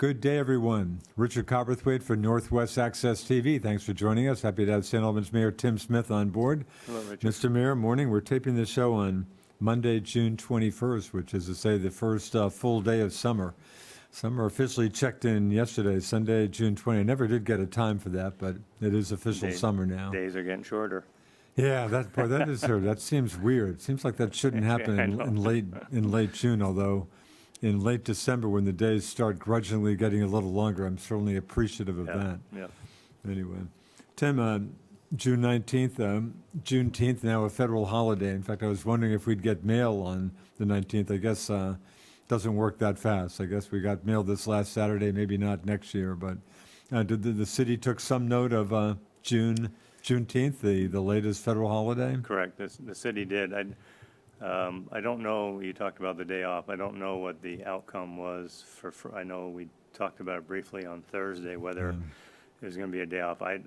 Good day, everyone. Richard Cowperthwait for Northwest Access TV. Thanks for joining us. Happy to have St Albans Mayor Tim Smith on board. Hello, Richard. Mr. Mayor, morning. We're taping the show on Monday, June 21st, which is to say the first full day of summer. Summer officially checked in yesterday, Sunday, June 20. I never did get a time for that, but it is official summer now. Days are getting shorter. Yeah, that is true. That seems weird. It seems like that shouldn't happen in late June, although in late December, when the days start grudgingly getting a little longer, I'm certainly appreciative of that. Yeah. Anyway, Tim, June 19th, Juneteenth, now a federal holiday. In fact, I was wondering if we'd get mail on the 19th. I guess doesn't work that fast. I guess we got mail this last Saturday, maybe not next year. But did the city took some note of Juneteenth, the latest federal holiday? Correct. The city did. I don't know, you talked about the day off. I don't know what the outcome was for I know we talked about it briefly on Thursday, whether it was going to be a day off. I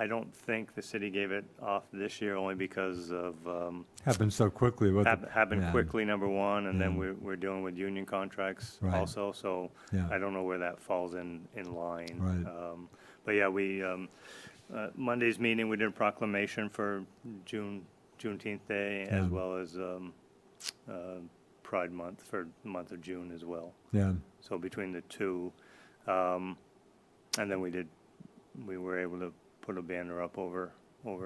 don't think the city gave it off this year only because of Happened so quickly. happened quickly, number one, and then we're dealing with union contracts also, so I don't know where that falls in line. Right. But yeah, we Monday's meeting, we did a proclamation for Juneteenth Day, as well as Pride Month for the month of June as well. Yeah. So between the two, and then we were able to put a banner up over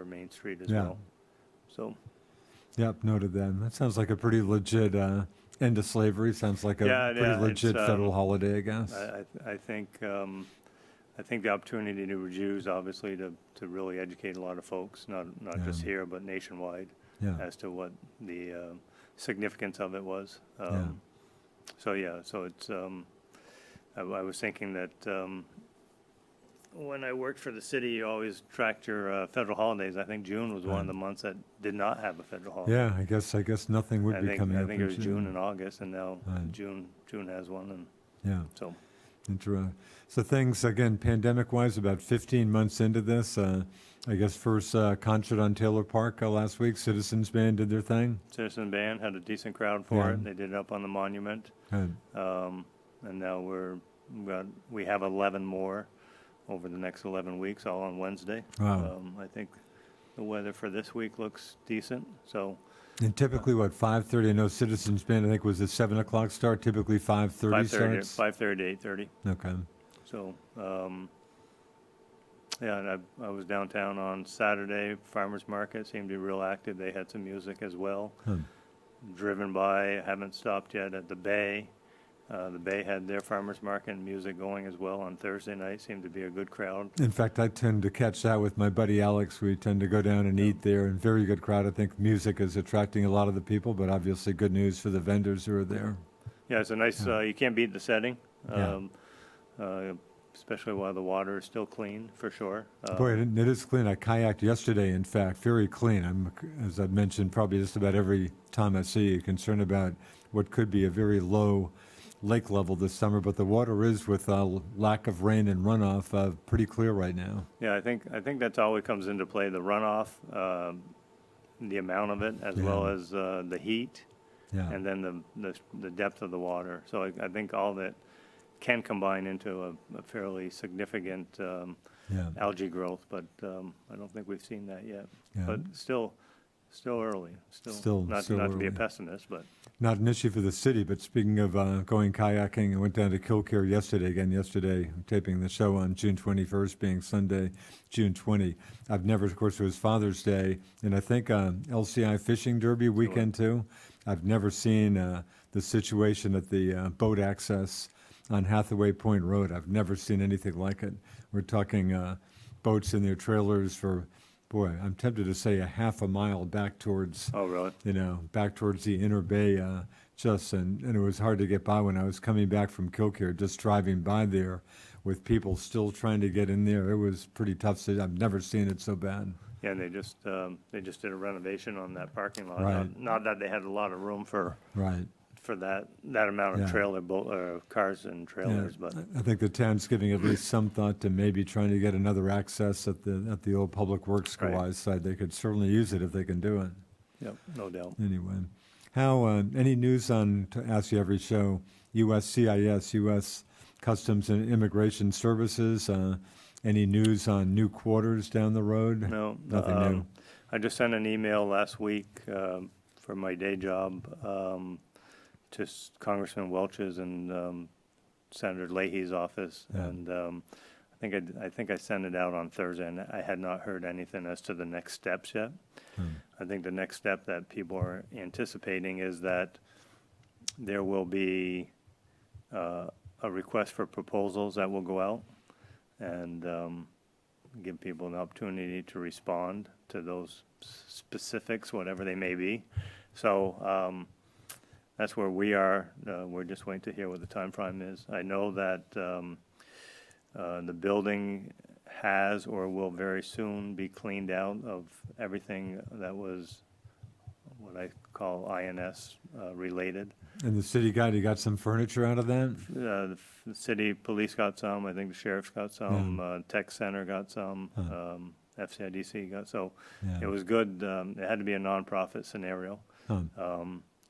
Main Street as well. So. Yep, noted that. That sounds like a pretty legit end of slavery. Sounds like a pretty legit federal holiday, I guess. I think the opportunity to use, obviously, to really educate a lot of folks, not just here, but nationwide, as to what the significance of it was. So it's, I was thinking that when I worked for the city, you always tracked your federal holidays. I think June was one of the months that did not have a federal holiday. Yeah, I guess nothing would be coming up. I think it was June and August, and now June has one, and so. So things, again, pandemic-wise, about 15 months into this, I guess first concert on Taylor Park last week, Citizens Band did their thing. Citizen Band had a decent crowd for it. They did it up on the monument. And now we have 11 more over the next 11 weeks, all on Wednesday. Wow. I think the weather for this week looks decent, so. And typically, 5:30? I know Citizens Band, I think, was a 7 o'clock start. Typically, 5:30 starts? 5:30 to 8:30. Okay. So, and I was downtown on Saturday. Farmers Market seemed to be real active. They had some music as well. Driven by, haven't stopped yet at the Bay. The Bay had their farmers market and music going as well on Thursday night. Seemed to be a good crowd. In fact, I tend to catch that with my buddy Alex. We tend to go down and eat there, and very good crowd. I think music is attracting a lot of the people, but obviously good news for the vendors who are there. Yeah, it's a nice, you can't beat the setting, especially while the water is still clean, for sure. Boy, it is clean. I kayaked yesterday, in fact, very clean. I'm, as I've mentioned, probably just about every time I see you, concerned about what could be a very low lake level this summer, but the water is, with lack of rain and runoff, pretty clear right now. Yeah, I think that's always comes into play: the runoff, the amount of it, as well as the heat, and then the depth of the water. So I think all that can combine into a fairly significant algae growth, but I don't think we've seen that yet. But still early. Still not early. To be a pessimist, but not an issue for the city. But speaking of going kayaking, I went down to Kilcare yesterday. I'm taping the show on June 21st, being Sunday, June 20. I've never, of course, it was Father's Day, and I think LCI Fishing Derby weekend too. I've never seen the situation at the boat access on Hathaway Point Road. I've never seen anything like it. We're talking boats in their trailers for, boy, I'm tempted to say a half a mile back towards, back towards the inner bay, and it was hard to get by when I was coming back from Kilcare, just driving by there with people still trying to get in there. It was pretty tough. I've never seen it so bad. Yeah, and they just did a renovation on that parking lot. Right. Not that they had a lot of room for that amount of trailer cars and trailers, but I think the town's giving at least some thought to maybe trying to get another access at the old Public Works side. They could certainly use it if they can do it. Yep, no doubt. Anyway, how any news on, to ask you every show, USCIS, U.S. Customs and Immigration Services. Any news on new quarters down the road? No. Nothing new. I just sent an email last week for my day job to Congressman Welch's and Senator Leahy's office, Yeah. and I think I sent it out on Thursday, and I had not heard anything as to the next steps yet. I think the next step that people are anticipating is that there will be a request for proposals that will go out and give people an opportunity to respond to those specifics, whatever they may be. So that's where we are. We're just waiting to hear what the time frame is. I know that the building has or will very soon be cleaned out of everything that was what I call INS related. And the city you got some furniture out of that? The city police got some. I think the sheriff's got some. Tech center got some. FCIDC got so. Yeah. It was good. It had to be a nonprofit scenario. Huh.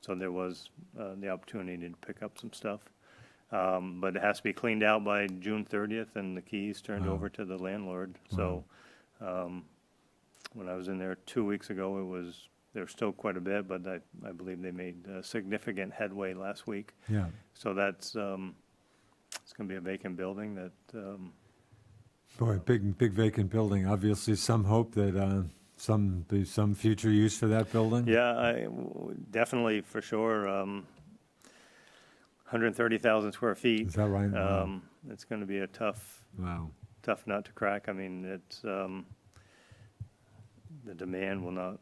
So there was the opportunity to pick up some stuff. But it has to be cleaned out by June 30th and the keys turned over to the landlord. So when I was in there 2 weeks ago, there was still quite a bit, but I believe they made significant headway last week. Yeah. So that's, it's going to be a vacant building that, Boy, big vacant building. Obviously, some hope that some future use for that building. yeah, definitely for sure, 130,000 square feet. Is that right? Wow. It's going to be a tough Wow. nut to crack. I mean, it's, the demand will not,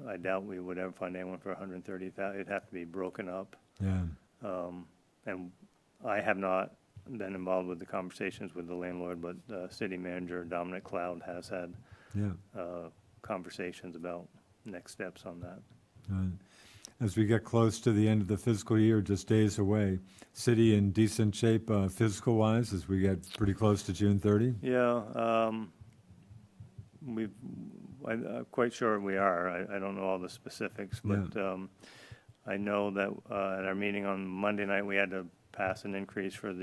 I doubt we would ever find anyone for 130,000. It'd have to be broken up. Yeah. And I have not been involved with the conversations with the landlord, but city manager Dominic Cloud has had conversations about next steps on that. Right. As we get close to the end of the fiscal year, just days away, city in decent shape fiscal-wise as we get pretty close to June 30? Yeah, I'm quite sure we are. I don't know all the specifics, but I know that at our meeting on Monday night, we had to pass an increase for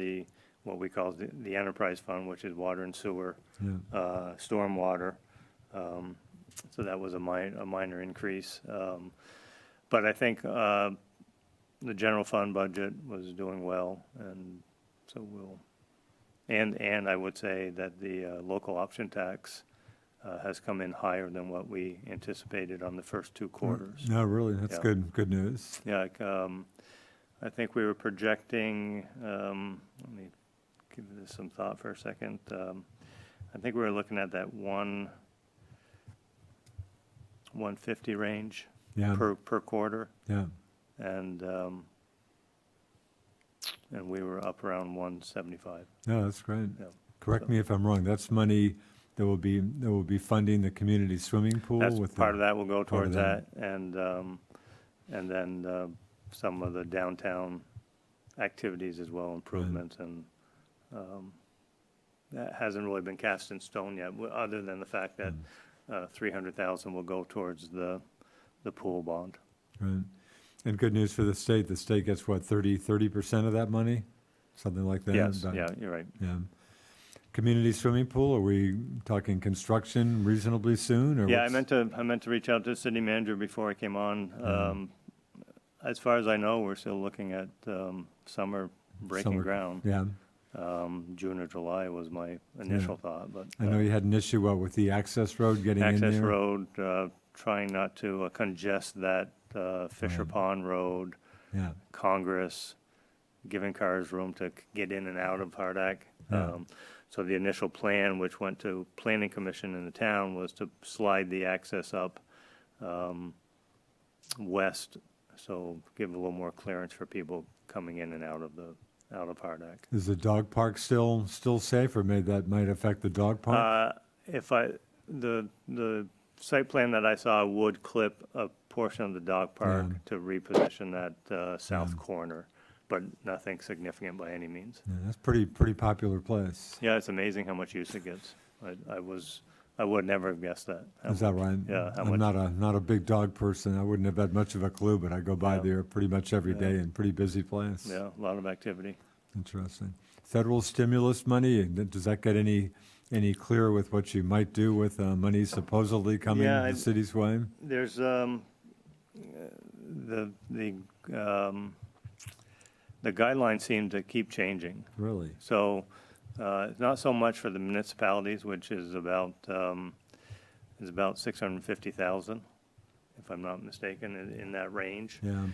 what we call the enterprise fund, which is water and sewer, stormwater. So that was a minor increase. But I think the general fund budget was doing well, and so and I would say that the local option tax has come in higher than what we anticipated on the first two quarters. No, really, that's good news. Yeah, I think we were projecting, let me give this some thought for a second. I think we were looking at that 150 range per quarter. Yeah. And we were up around 175. No, that's great. Yeah. Correct me if I'm wrong. That's money that will be funding the community swimming pool. That's part of that will go towards that, and then some of the downtown activities as well, improvements, and that hasn't really been cast in stone yet, other than the fact that $300,000 will go towards the pool bond. Right. And good news for the state. The state gets what, 30% of that money? Something like that? Yes, yeah, you're right. Yeah. Community swimming pool, are we talking construction reasonably soon? Or I meant to reach out to the city manager before I came on. As far as I know, we're still looking at summer breaking ground. Yeah. June or July was my initial thought, but I know you had an issue with the access road getting in there. Access road, trying not to congest that Fisher Pond Road, Congress, giving cars room to get in and out of Hardak. So the initial plan, which went to Planning Commission in the town, was to slide the access up west, so give a little more clearance for people coming in and out of Hardak. Is the dog park still safe, or might affect the dog park? The site plan that I saw would clip a portion of the dog park to reposition that south corner, but nothing significant by any means. Yeah, that's pretty popular place. Yeah, it's amazing how much use it gets. I would never have guessed that. Is that right? Yeah. I'm not a big dog person. I wouldn't have had much of a clue, but I go by there pretty much every day, and pretty busy place. Yeah, a lot of activity. Interesting. federal stimulus money? Does that get any clearer with what you might do with money supposedly coming the city's way? There's the guidelines seem to keep changing. Really? So it's not so much for the municipalities, which is about 650,000, if I'm not mistaken, in that range. Yeah.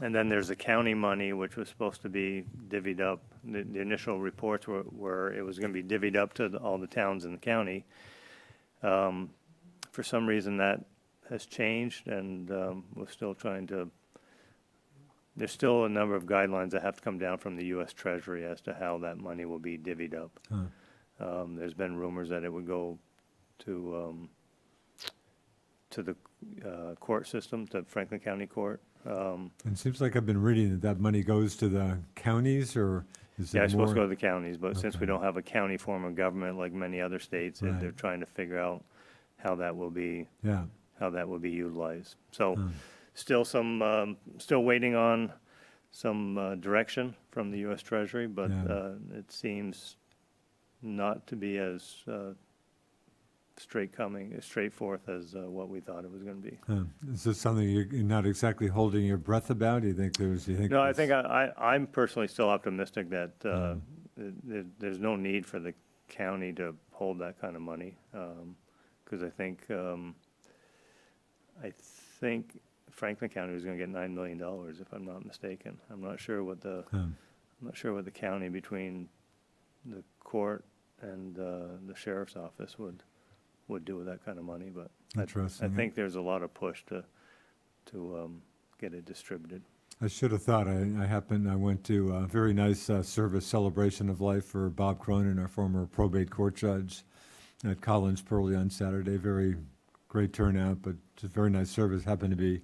And then there's the county money, which was supposed to be divvied up. The initial reports were it was going to be divvied up to all the towns in the county. For some reason, that has changed, and we're still trying to. There's still a number of guidelines that have to come down from the U.S. Treasury as to how that money will be divvied up. Huh. There's been rumors that it would go to the court system, to Franklin County Court. It seems like I've been reading that money goes to the counties, or is it Yeah, it's more? supposed to go to the counties, but since we Okay. don't have a county form of government like many other states, Right. they're trying to figure out how that will be Yeah. utilized. So, Huh. still waiting on some direction from the U.S. Treasury, but Yeah. It seems not to be as straightforth as what we thought it was going to be. Is this something you're not exactly holding your breath about? Do you think there's? No, I think I'm personally still optimistic that there's no need for the county to hold that kind of money, because I think Franklin County was going to get $9 million, if I'm not mistaken. I'm not sure what the county, between the court and the sheriff's office, would do with that kind of money, but I Interesting. think there's a lot of push to get it distributed. I should have thought. I went to a very nice service celebration of life for Bob Cronin, our former probate court judge, at Collins Purley on Saturday. Very great turnout, but just a very nice service. Happened to be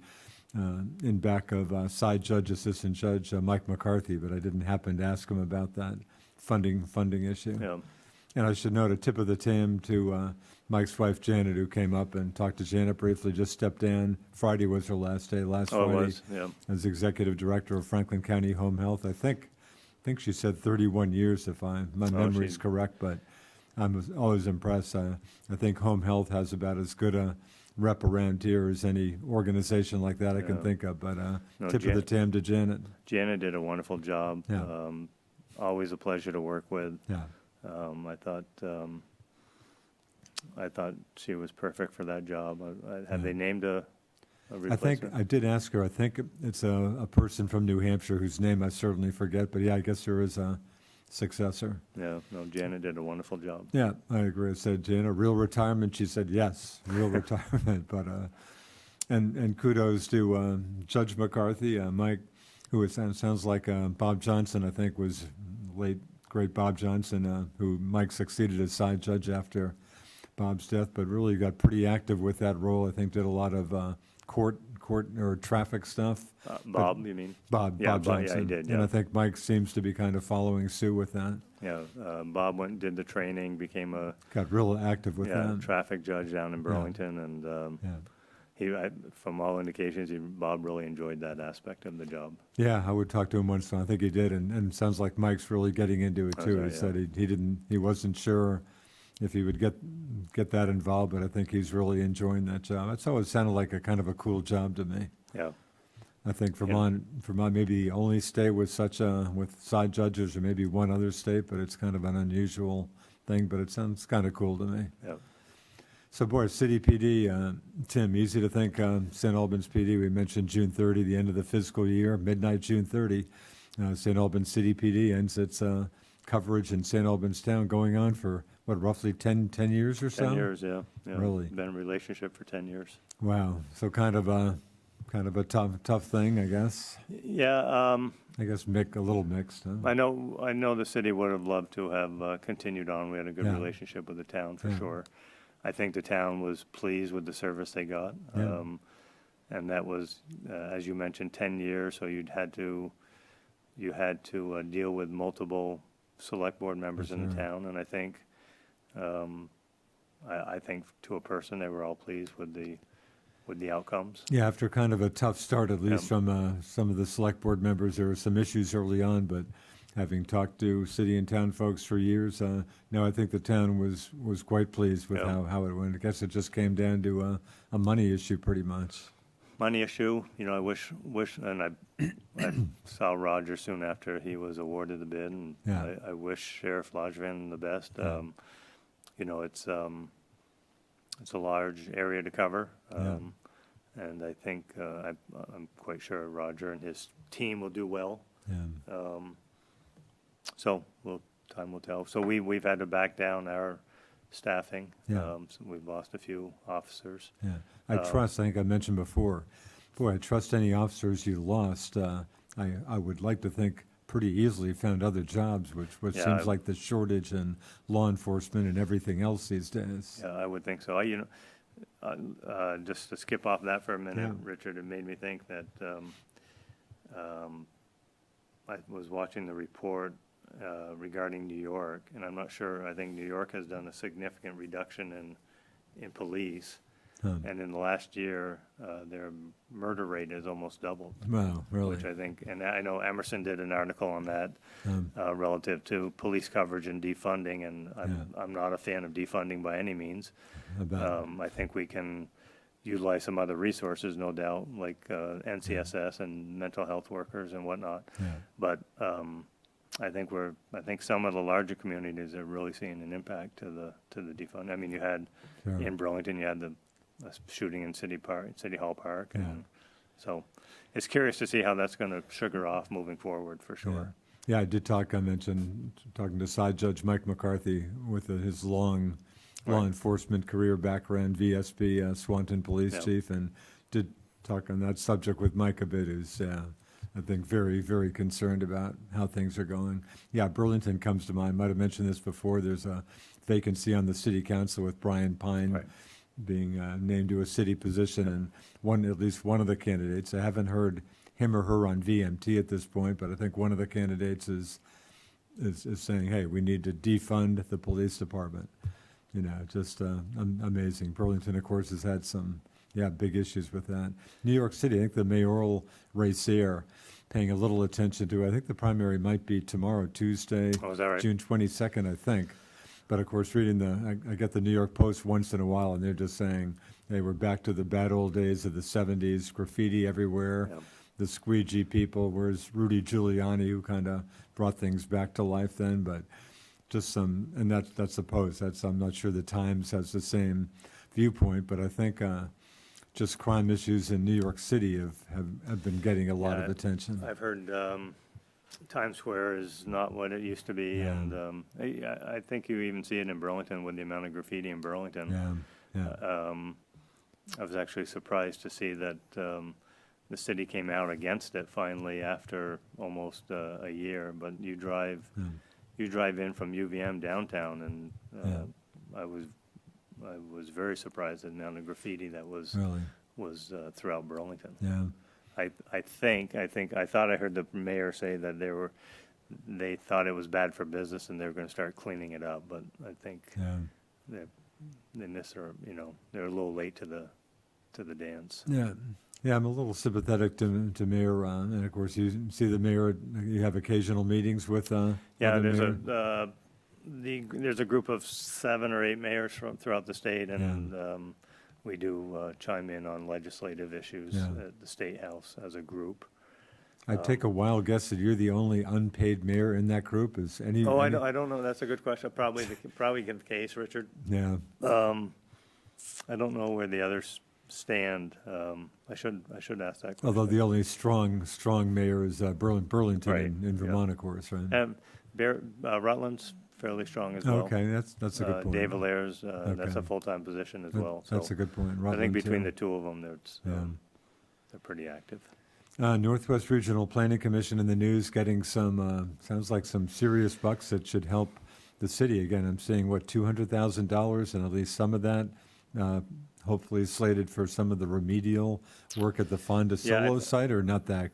in back of side judge, assistant judge Mike McCarthy, but I didn't happen to ask him about that funding issue. Yeah. And I should note a tip of the tam to Mike's wife, Janet, who came up and talked to Janet briefly, just stepped down. Friday was her last day, last Oh, Friday, it was, yeah. as executive director of Franklin County Home Health. I think she said 31 years, if my memory's correct, but I'm always impressed. I think Home Health has about as good a rep around here as any organization like that I can Yeah. think of, but No, tip of the tam to Janet. Janet did a wonderful job. Yeah. Always a pleasure to work with. Yeah. I thought she was perfect for that job. Have Yeah. they named a I replacement? think I did ask her. I think it's a person from New Hampshire whose name I certainly forget, but yeah, I guess there is a successor. Yeah, no, Janet did a wonderful job. Yeah, I agree. I said, Jana, real retirement? She said, yes, real retirement. But and kudos to Judge McCarthy, Mike, who sounds like Bob Johnson, I think, was late great Bob Johnson, who Mike succeeded as side judge after Bob's death, but really got pretty active with that role. I think did a lot of court or traffic stuff. Bob, you mean? Bob Yeah, Johnson. yeah, he did, And yeah. I think Mike seems to be kind of following suit with that. Yeah, Bob went and did the training, became a Got real active with that. traffic judge down in Burlington, and Yeah. from all indications, Bob really enjoyed that aspect of the job. Yeah, I would talk to him once, and I think he did, and it sounds like Mike's really getting into it too. right, He said he wasn't sure if he would get that involved, but I think he's really enjoying that job. It's always sounded like a kind of a cool job to me. Yeah, I think Vermont maybe the only state with with side judges, or maybe one other state, but it's kind of an unusual thing. But it sounds kind of cool to me. yeah. So, boy, City PD, Tim, easy to think St. Albans PD. We mentioned June 30, the end of the fiscal year, midnight June 30. St. Albans City PD ends its coverage in St. Albans town, going on for, roughly 10 years or so? 10 years, yeah. Really? Been in a relationship for 10 years. Wow. So kind of a tough thing, I guess. Yeah, I guess a little mixed, huh? I know the city would have loved to have continued on. We had a good Yeah. relationship with the town, for Yeah. sure. I think the town was pleased with the service they got. Yeah. And that was, as you mentioned, 10 years, so you had to deal with multiple select board members in the Sure. town, and I think to a person, they were all pleased with the outcomes. Yeah, after kind of a tough start, at least from some of the select board members, there were some issues early on, but having talked to city and town folks for years, no, I think the town was quite pleased with how it went. I guess it just came down to a money issue pretty much. Money issue, I wish, and I saw Roger soon after he was awarded the bid, and I wish Sheriff Langevin the best. Yeah. It's a large area to cover, and I think I'm quite sure Roger and his team will do well. Yeah. So time will tell. So we've had to back down our staffing. Yeah. So we've lost a few officers. Yeah, I think I mentioned before, boy, I trust any officers you lost. I would like to think pretty easily found other jobs, which seems like the shortage in law enforcement and everything else these days. Yeah, I would think so. Just to skip off that for a minute, Richard, it made me think that I was watching the report regarding New York, and I'm not sure. I think New York has done a significant reduction in police, and in the last year, their murder rate has almost doubled. Wow, really? Which I think, and I know Emerson did an article on that relative to police coverage and defunding, and I'm not a fan of defunding by any means. I think we can utilize some other resources, no doubt, like NCSS and mental health workers and whatnot. Yeah. But I think some of the larger communities are really seeing an impact to the defund. I mean, you had in Burlington, you had the shooting in City Hall Park, and so it's curious to see how that's going to sugar off moving forward for sure. Yeah, I mentioned talking to Side Judge Mike McCarthy with his long law enforcement career background, VSP, Swanton Police Chief, and did talk on that subject with Mike a bit, who's I think very, very concerned about how things are going. Yeah, Burlington comes to mind. Might have mentioned this before. There's a vacancy on the city council with Brian Pine being named to a city position, and at least one of the candidates, I haven't heard him or her on VMT at this point, but I think one of the candidates is saying, hey, we need to defund the police department. Just amazing. Burlington, of course, has had some big issues with that. New York City, I think the mayoral race there, paying a little attention to. I think the primary might be tomorrow, Tuesday, is that right? June 22nd, I think. But of course, reading I get the New York Post once in a while, and they're just saying, hey, we're back to the bad old days of the 70s, graffiti everywhere, the squeegee people. Where's Rudy Giuliani, who kind of brought things back to life then? But just and that's the Post. I'm not sure the Times has the same viewpoint, but I think just crime issues in New York City have been getting a lot of attention. I've heard Times Square is not what it used to be, and I think you even see it in Burlington with the amount of graffiti in Burlington. I was actually surprised to see that the city came out against it finally after almost a year. But you drive in from UVM downtown, and I was very surprised at the amount of graffiti that was throughout Burlington. Yeah. I thought I heard the mayor say that they thought it was bad for business and they were going to start cleaning it up, but I think they missed, or they're a little late to the dance. Yeah, I'm a little sympathetic to Mayor Ron, and of course you see the mayor. You have occasional meetings with. There's a group of 7 or 8 mayors throughout the state, and we do chime in on legislative issues at the State House as a group. I'd take a wild guess that you're the only unpaid mayor in that group. Is any? I don't know. That's a good question. Probably the case, Richard. Yeah. I don't know where the others stand. I should ask that question. Although the only strong mayor is Burlington in Vermont, of course, right? Rutland's fairly strong as well. Okay, that's a good point. Dave Valaire's, that's a full-time position as well. That's a good point. Rutland, I think between the two of them, they're pretty active. Northwest Regional Planning Commission in the news getting some, sounds like some serious bucks that should help the city. Again, I'm seeing, $200,000, and at least some of that hopefully slated for some of the remedial work at the Fonda Solo site, or not that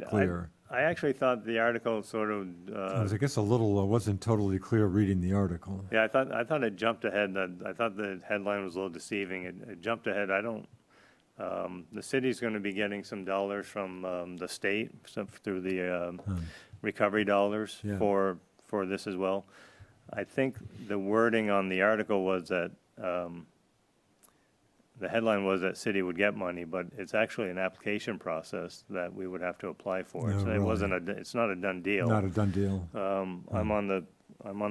clear? I actually thought the article sort of. I was, I guess, wasn't totally clear reading the article. Yeah, I thought it jumped ahead. I thought the headline was a little deceiving. It jumped ahead. The city's going to be getting some dollars from the state through the recovery dollars Yeah. for this as well. I think the wording on the article was that, the headline was that city would get money, but it's actually an application process that we would have to apply for. No, So it really? wasn't it's not a done deal. Not a done deal. I'm on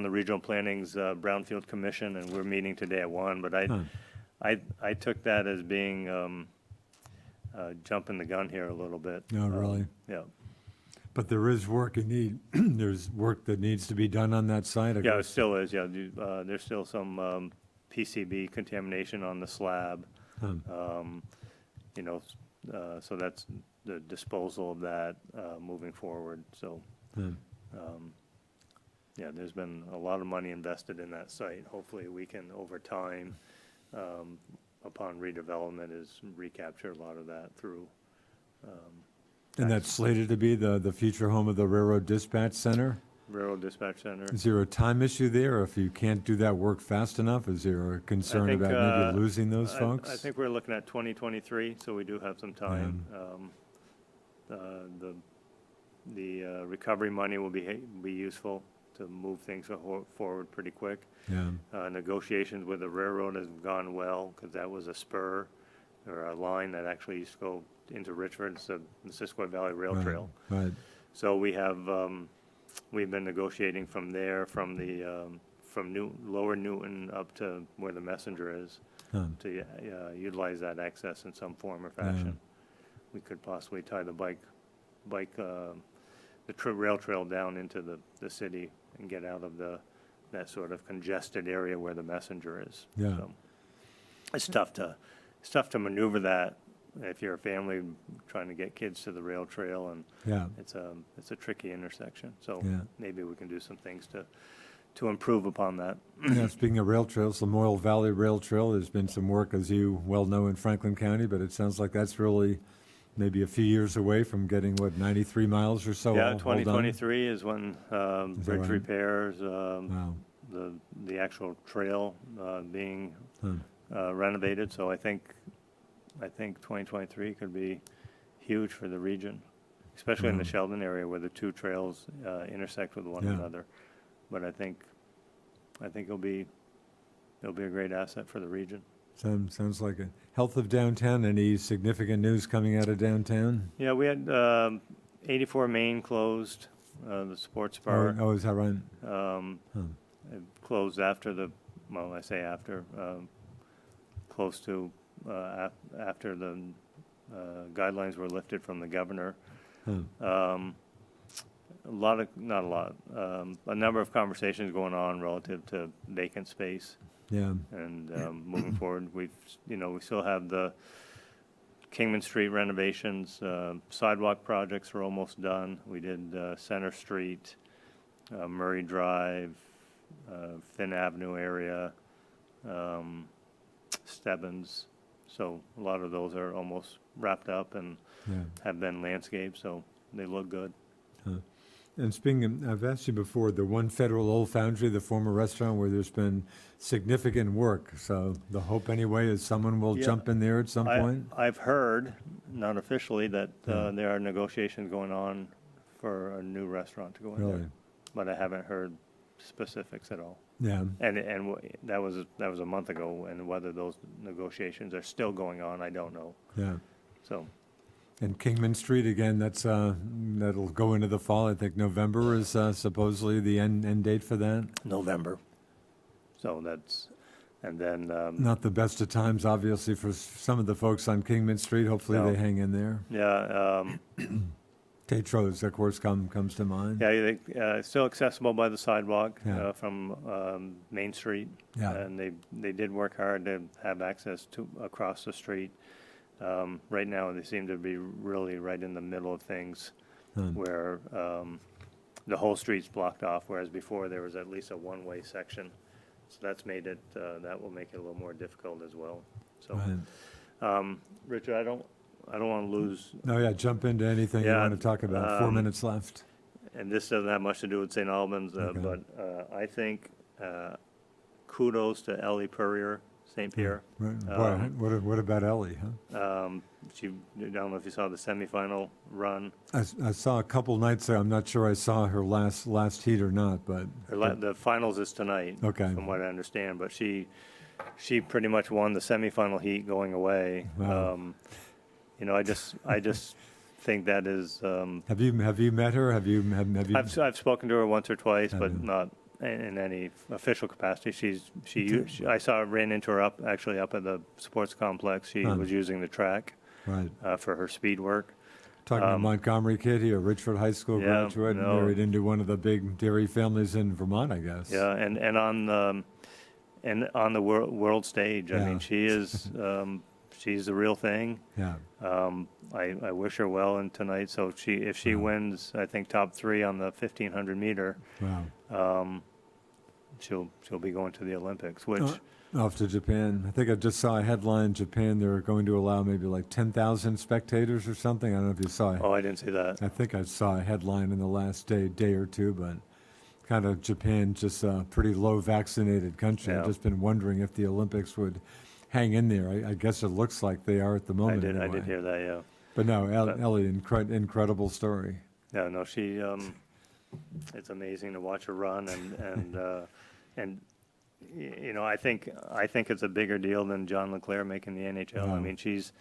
the Regional Planning's Brownfield Commission, and we're meeting today at 1, but I took that as being jumping the gun here a little bit. No, really? Yeah. But there is work you need, there's work that needs to be done on that site? I Yeah, it guess. still is, yeah. There's still some PCB contamination on the slab. You know, so that's the disposal of that moving forward. So, yeah, there's been a lot of money invested in that site. Hopefully, we can, over time, upon redevelopment, is recapture a lot of that through. And that's slated to be the future home of the Railroad Dispatch Center? Railroad Dispatch Center. Is there a time issue there? If you can't do that work fast enough, is there a concern think, about maybe losing those folks? I think we're looking at 2023, so we do have some time. The recovery money will be useful to move things forward pretty quick. Yeah, Negotiations with the railroad has gone well, because that was a spur or a line that actually used to go into Richford. It's the Missisquoi Valley Rail right, Trail. right. So we have, we've been negotiating from there, from Lower Newton up to where the Messenger is, to utilize that access in some form or fashion. We could possibly tie the rail trail down into the city and get out of that sort of congested area where the Messenger is. Yeah. So it's tough to maneuver that if you're a family trying to get kids to the rail trail, and Yeah, it's a tricky intersection. So Yeah. maybe we can do some things to improve upon that. yeah, speaking of rail trails, the Moyle Valley Rail Trail, there's been some work, as you well know, in Franklin County, but it sounds like that's really maybe a few years away from getting, 93 miles or so? Yeah, all done? 2023 is when bridge right? repairs, Wow. the actual trail being Hmm. renovated. So I think 2023 could be huge for the region, especially in the Sheldon area where the two trails intersect with one Yeah. another. But I think it'll be a great asset for the region. Sounds like it. Health of downtown, any significant news coming out of downtown? Yeah, we had 84 Main closed, the sports bar. Oh, is that right? It closed after I say after, close to after the guidelines were lifted from the governor. A number of conversations going on relative to vacant space. Yeah, And moving forward, we still have the Kingman Street renovations. Sidewalk projects are almost done. We did Center Street, Murray Drive, Finn Avenue area, Stebbins. So a lot of those are almost wrapped up and yeah. have been landscaped, so they look good. And speaking of, I've asked you before, the One Federal Old Foundry, the former restaurant where there's been significant work. So the hope anyway is someone will Yeah. jump in there at some point? I've heard, not officially, that there are negotiations going on for a new restaurant to go in Really? there. But I haven't heard specifics at all. Yeah, That was a month ago, and whether those negotiations are still going on, I don't know. yeah. So, And Kingman Street, again, that'll go into the fall. I think November is supposedly the end date for that. November. So and then, Not the best of times, obviously, for some of the folks on Kingman Street. Hopefully No. they hang in there. yeah, Tetros, of course, comes to mind. yeah, it's still accessible by the sidewalk Yeah. from Main Street. Yeah. And they did work hard to have access to across the street. Right now, they seem to be really right in the middle of things, where the whole street's blocked off, whereas before there was at least a one-way section. So that's made it, that will make it a little more difficult as well. So, Right. Richard, I don't want to lose, No, yeah, jump into anything you Yeah, want to talk about. 4 minutes left. and this doesn't have much to do with St. Albans, Okay. but I think kudos to Ellie Purrier, St. Pierre. Right. Boy, what about Ellie, huh? I don't know if you saw the semifinal run. I saw a couple nights there. I'm not sure I saw her last heat or not, but The finals is tonight, okay. from what I understand. But she pretty much won the semifinal heat going away. Wow. I just think that is. Have you met her? Have you? I've spoken to her once or twice, Have but you? not in any official capacity. I ran into her up at the sports complex. She was using the track Right. for her speed work. Talking to Montgomery kid here, Richford High School graduate, married into one of the big dairy families in Vermont, I guess. Yeah, and on the world stage, I mean, she is she's the real thing. Yeah. I wish her well in tonight. So if she wins, I think top 3 on the 1500 meter. Wow. She'll be going to the Olympics, which. Off to Japan. I think I just saw a headline in Japan. They're going to allow maybe like 10,000 spectators or something. I don't know if you saw it. Oh, I didn't see that. I think I saw a headline in the last day or two, but kind of Japan, just a pretty low vaccinated country. Yeah. I've just been wondering if the Olympics would hang in there. I guess it looks like they are at the moment. I anyway. did hear that, yeah. But no, Ellie, incredible story. Yeah, no, she. It's amazing to watch her run, and I think it's a bigger deal than John LeClaire making the NHL. Wow. I mean,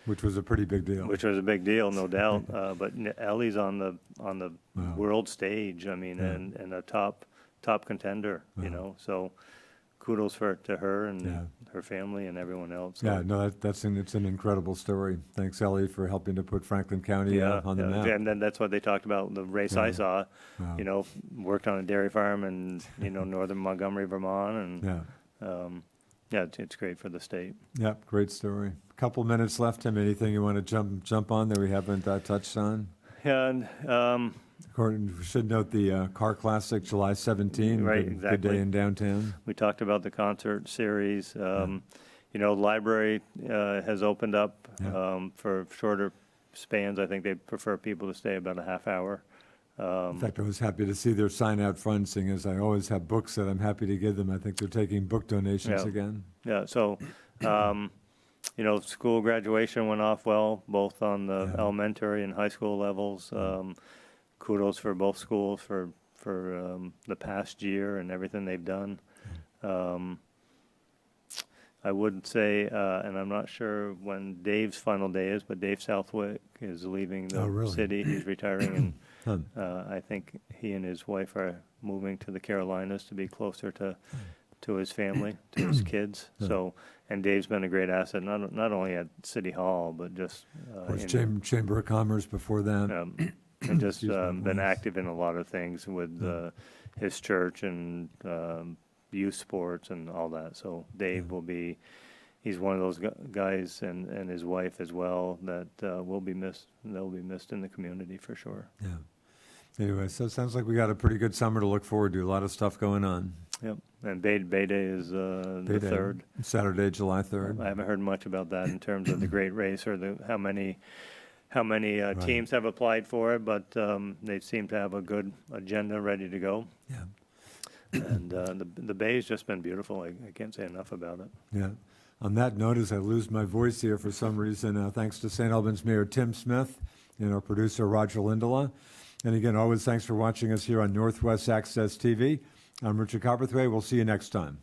which was a pretty big deal. Which was a big deal, no doubt. But Ellie's on the Wow. world stage. I mean, and a top contender. Wow. So kudos to her and Yeah. her family and everyone else. So, Yeah, no, it's an incredible story. Thanks, Ellie, for helping to put Franklin County on the map. And then that's what they talked about. The race I saw, Wow. Worked on a dairy farm in northern Montgomery, Vermont, and it's great for the state. Yeah, great story. A couple minutes left, Tim. Anything you want to jump on that we haven't touched on? Yeah, and We should note the Car Classic, July 17. Right, Good exactly. day in downtown. we talked about the concert series. The library has opened up for shorter spans. I think they prefer people to stay about a half hour. In fact, I was happy to see their sign out front, seeing as I always have books that I'm happy to give them. I think they're taking book donations again. Yeah, so, school graduation went off well, both on the elementary and high school levels. Kudos for both schools for the past year and everything they've done. I would say, and I'm not sure when Dave's final day is, but Dave Southwick is leaving the city. He's retiring, and I think he and his wife are moving to the Carolinas to be closer to his family, to his kids. So, and Dave's been a great asset, not only at City Hall, but just Of course, Chamber of Commerce before that. and just been active in a lot of things with his church and youth sports and all that. So Dave will be, he's one of those guys, and his wife as well, that will be missed. They'll be missed in the community for sure. Yeah. Anyway, so it sounds like we got a pretty good summer to look forward to. A lot of stuff going on. Yep. And Bay Day is the 3rd. Saturday, July 3rd. I haven't heard much about that in terms of the great race or how many teams have applied for it, but they seem to have a good agenda ready to go. Yeah. And the Bay's just been beautiful. I can't say enough about it. Yeah. On that note, as I lose my voice here for some reason, thanks to St. Albans Mayor Tim Smith and our producer Roger Lindola. And again, always thanks for watching us here on Northwest Access TV. I'm Richard Cowperthwait. We'll see you next time.